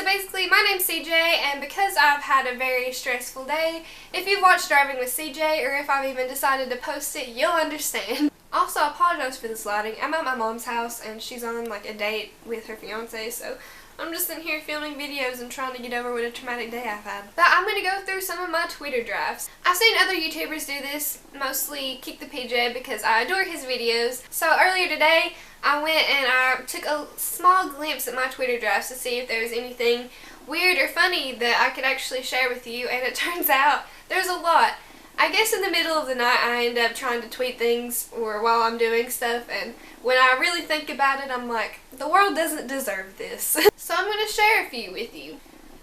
basically, my name's CJ, and because I've had a very stressful day, if you've watched Driving with CJ, or if I've even decided to post it, you'll understand. Also, I apologize for this lighting. I'm at my mom's house, and she's on, like, a date with her fiance, so I'm just in here filming videos and trying to get over what a traumatic day I've had. But I'm going to go through some of my Twitter drafts. I've seen other YouTubers do this, mostly Kick the PJ, because I adore his videos. So earlier today, I went and I took a small glimpse at my Twitter drafts to see if there was anything weird or funny that I could actually share with you, and it turns out there's a lot. I guess in the middle of the night I end up trying to tweet things or while I'm doing stuff, and when I really think about it, I'm like, the world doesn't deserve this. So I'm going to share a few with you.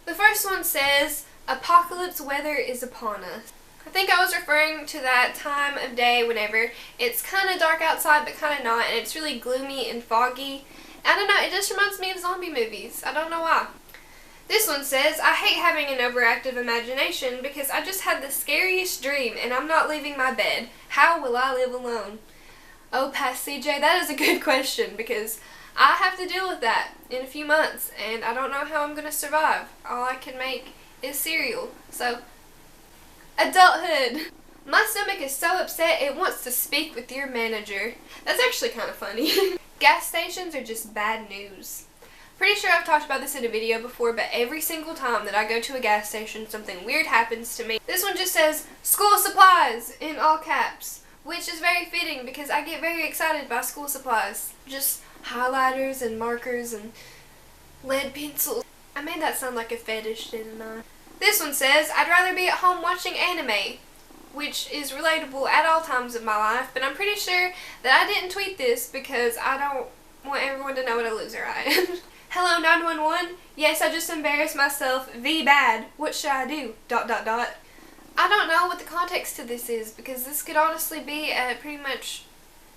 The first one says, apocalypse weather is upon us. I think I was referring to that time of day whenever it's kind of dark outside but kind of not, and it's really gloomy and foggy. I don't know, it just reminds me of zombie movies. I don't know why. This one says, I hate having an overactive imagination because I just had the scariest dream and I'm not leaving my bed. How will I live alone? Oh, past CJ, that is a good question because I have to deal with that in a few months and I don't know how I'm going to survive. All I can make is cereal. So, adulthood. My stomach is so upset it wants to speak with your manager. That's actually kind of funny. Gas stations are just bad news. Pretty sure I've talked about this in a video before, but every single time that I go to a gas station, something weird happens to me. This one just says, school supplies, in all caps, which is very fitting because I get very excited by school supplies. Just highlighters and markers and lead pencils. I made that sound like a fetish, didn't I? This one says, I'd rather be at home watching anime, which is relatable at all times of my life, but I'm pretty sure that I didn't tweet this because I don't want everyone to know what a loser I am. Hello 911, yes, I just embarrassed myself, bad, what should I do, ... I don't know what the context to this is because this could honestly be at pretty much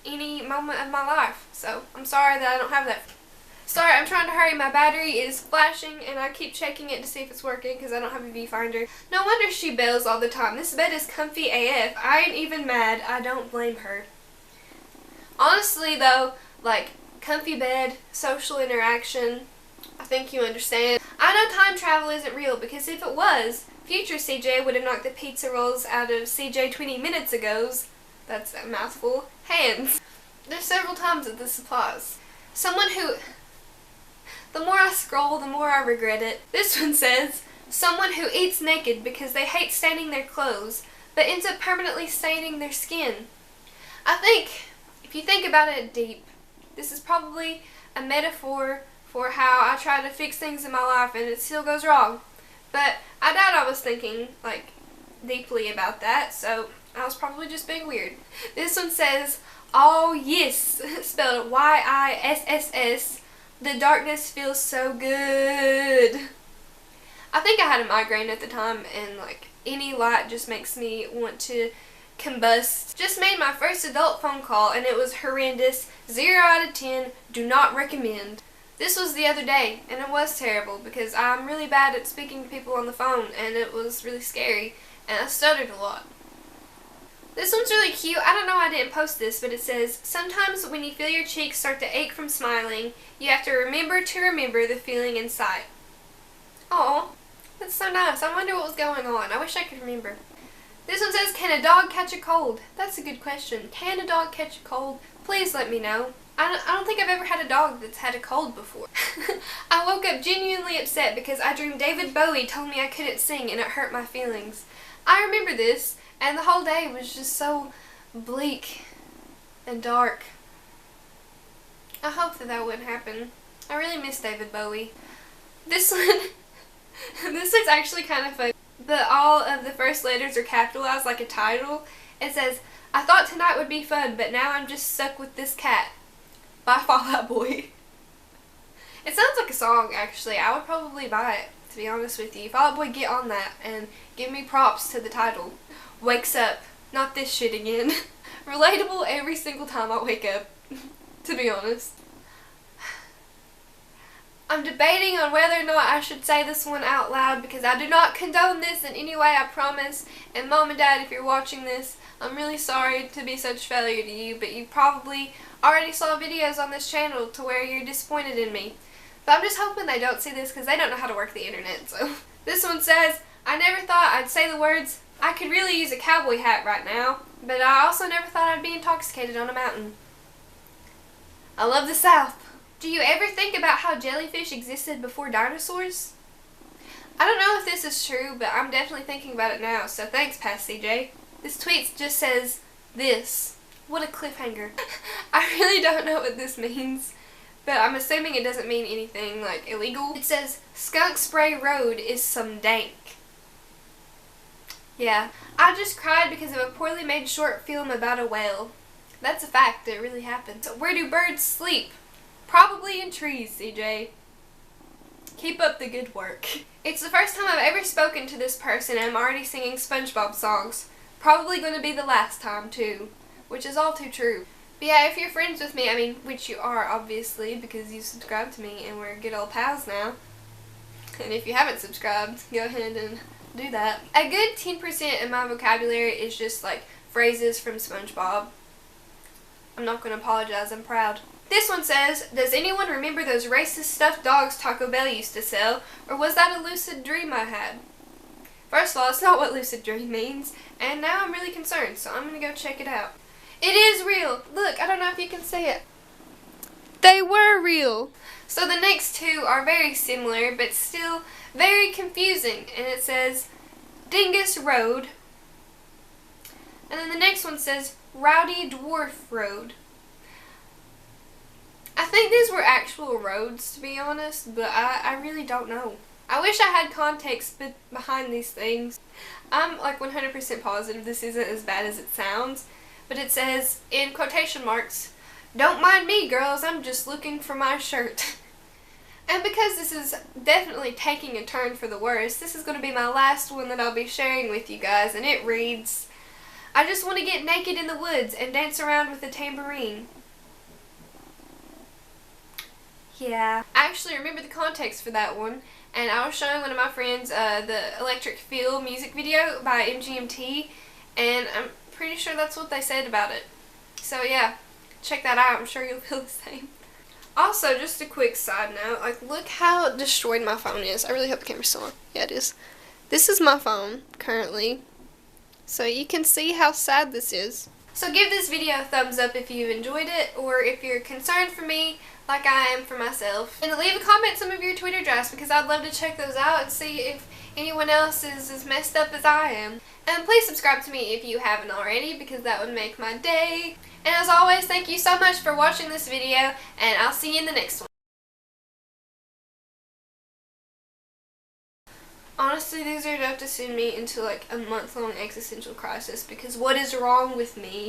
any moment of my life, so I'm sorry that I don't have that. Sorry, I'm trying to hurry, my battery is flashing and I keep checking it to see if it's working because I don't have a viewfinder. No wonder she bells all the time, this bed is comfy AF, I ain't even mad, I don't blame her. Honestly though, like, comfy bed, social interaction, I think you understand. I know time travel isn't real because if it was, future CJ would have knocked the pizza rolls out of CJ 20 minutes ago's, that's a mouthful, hands. There's several times that this applies. Someone who, the more I scroll, the more I regret it. This one says, someone who eats naked because they hate staining their clothes, but ends up permanently staining their skin. I think, if you think about it deep, this is probably a metaphor for how I try to fix things in my life and it still goes wrong. But I doubt I was thinking, like, deeply about that, so I was probably just being weird. This one says, oh yes, spelled YISSS, the darkness feels so good. I think I had a migraine at the time and, like, any light just makes me want to combust. Just made my first adult phone call and it was horrendous. 0 out of 10, do not recommend. This was the other day and it was terrible because I'm really bad at speaking to people on the phone and it was really scary and I stuttered a lot. This one's really cute. I don't know why I didn't post this, but it says, sometimes when you feel your cheeks start to ache from smiling, you have to remember the feeling inside. Aw, that's so nice. I wonder what was going on. I wish I could remember. This one says, can a dog catch a cold? That's a good question. Can a dog catch a cold? Please let me know. I don't think I've ever had a dog that's had a cold before. I woke up genuinely upset because I dreamed David Bowie told me I couldn't sing and it hurt my feelings. I remember this and the whole day was just so bleak and dark. I hope that wouldn't happen. I really miss David Bowie. This one, this one's actually kind of funny. All of the first letters are capitalized like a title. It says, I thought tonight would be fun, but now I'm just stuck with this cat. By Fall Out Boy. It sounds like a song, actually. I would probably buy it, to be honest with you. Fall Out Boy, get on that and give me props to the title. Wakes up. Not this shit again. Relatable every single time I wake up, to be honest. I'm debating on whether or not I should say this one out loud because I do not condone this in any way, I promise. And Mom and Dad, if you're watching this, I'm really sorry to be such failure to you, but you probably already saw videos on this channel to where you're disappointed in me. But I'm just hoping they don't see this because they don't know how to work the internet. So this one says, I never thought I'd say the words, I could really use a cowboy hat right now, but I also never thought I'd be intoxicated on a mountain. I love the South. Do you ever think about how jellyfish existed before dinosaurs? I don't know if this is true, but I'm definitely thinking about it now, so thanks, Past CJ. This tweet just says, this. What a cliffhanger. I really don't know what this means, but I'm assuming it doesn't mean anything, like, illegal. It says, Skunk Spray Road is some dank. Yeah. I just cried because of a poorly made short film about a whale. That's a fact, it really happened. So where do birds sleep? Probably in trees, CJ. Keep up the good work. It's the first time I've ever spoken to this person and I'm already singing SpongeBob songs. Probably going to be the last time, too. Which is all too true. But yeah, if you're friends with me, I mean, which you are, obviously, because you subscribed to me and we're good old pals now. And if you haven't subscribed, go ahead and do that. A good 10% of my vocabulary is just, like, phrases from SpongeBob. I'm not going to apologize, I'm proud. This one says, does anyone remember those racist stuffed dogs Taco Bell used to sell, or was that a lucid dream I had? First of all, it's not what lucid dream means, and now I'm really concerned, so I'm going to go check it out. It is real! Look, I don't know if you can see it. They were real! So the next two are very similar, but still very confusing, and it says, Dingus Road, and then the next one says, Rowdy Dwarf Road. I think these were actual roads, to be honest, but I really don't know. I wish I had context behind these things. I'm like 100% positive this isn't as bad as it sounds, but it says, in quotation marks, don't mind me, girls, I'm just looking for my shirt. And because this is definitely taking a turn for the worse, this is going to be my last one that I'll be sharing with you guys, and it reads, I just want to get naked in the woods and dance around with a tambourine. Yeah. I actually remember the context for that one, and I was showing one of my friends the Electric Feel music video by MGMT, and I'm pretty sure that's what they said about it. So yeah, check that out. I'm sure you'll feel the same. Also, just a quick side note, like, look how destroyed my phone is. I really hope the camera's still on. Yeah, it is. This is my phone, currently. So you can see how sad this is. So give this video a thumbs up if you've enjoyed it, or if you're concerned for me, like I am for myself. And leave a comment some of your Twitter drafts, because I'd love to check those out and see if anyone else is as messed up as I am. And please subscribe to me if you haven't already, because that would make my day. And as always, thank you so much for watching this video, and I'll see you in the next one. Honestly, these are enough to send me into like a month-long existential crisis, because what is wrong with me?